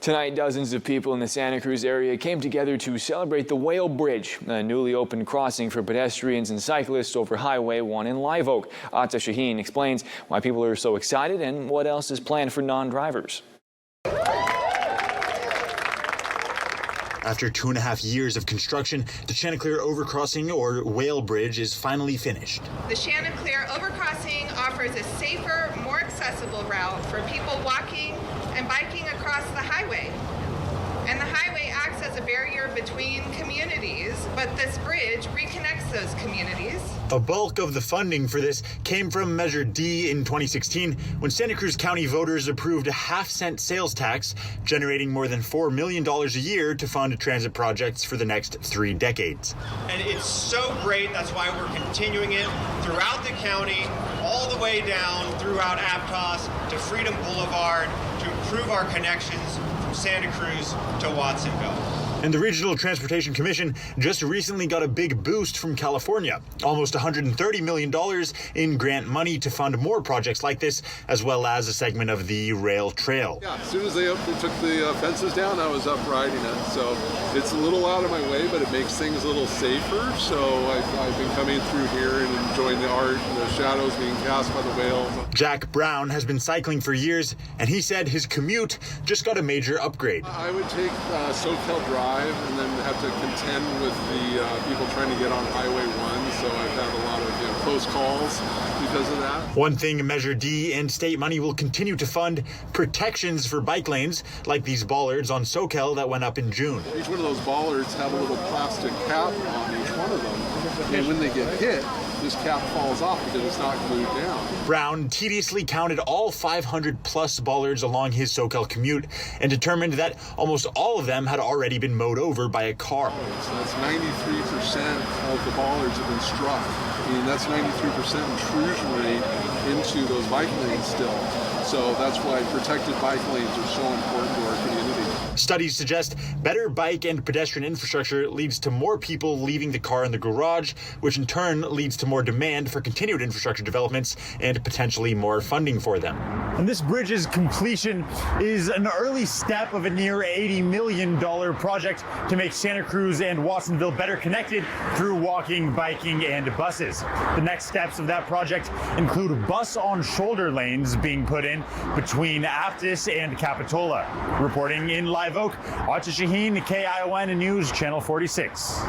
Tonight, dozens of people in the Santa Cruz area came together to celebrate the Whale Bridge, a newly opened crossing for pedestrians and cyclists over Highway 1 in Live Oak. Ata Shaheen explains why people are so excited and what else is planned for non-drivers. After 2.5 years of construction, the Chanticleer Overcrossing, or Whale Bridge, is finally finished. The Chanticleer Overcrossing offers a safer, more accessible route for people walking and biking across the highway. And the highway acts as a barrier between communities, but this bridge reconnects those communities. A bulk of the funding for this came from Measure D in 2016, when Santa Cruz County voters approved a half-cent sales tax, generating more than $4 million a year to fund transit projects for the next 3 decades. And it's so great, that's why we're continuing it throughout the county, all the way down throughout Aptos to Freedom Boulevard to improve our connections from Santa Cruz to Watsonville. And the Regional Transportation Commission just recently got a big boost from California, almost $130 million in grant money to fund more projects like this, as well as a segment of the rail trail. Yeah, as soon as they took the fences down, I was up riding it. So it's a little out of my way, but it makes things a little safer. So I've been coming through here and enjoying the art and the shadows being cast by the whales. Jack Brown has been cycling for years, and he said his commute just got a major upgrade. I would take SoCal Drive and then have to contend with the people trying to get on Highway 1. So I've had a lot of close calls because of that. One thing Measure D and state money will continue to fund: protections for bike lanes, like these bollards on SoCal that went up in June. Each one of those bollards have a little plastic cap on each one of them. And when they get hit, this cap falls off because it's not glued down. Brown tediously counted all 500-plus bollards along his SoCal commute and determined that almost all of them had already been mowed over by a car. So that's 93% of the bollards have been struck. I mean, that's 93% intrusion rate into those bike lanes still. So that's why protected bike lanes are so important to our community. Studies suggest better bike and pedestrian infrastructure leads to more people leaving the car in the garage, which in turn leads to more demand for continued infrastructure developments and potentially more funding for them. And this bridge's completion is an early step of a near $80 million project to make Santa Cruz and Watsonville better connected through walking, biking, and buses. The next steps of that project include bus-on-shoulder lanes being put in between Aptos and Capitola. Reporting in Live Oak, Ata Shaheen, KION News, Channel 46.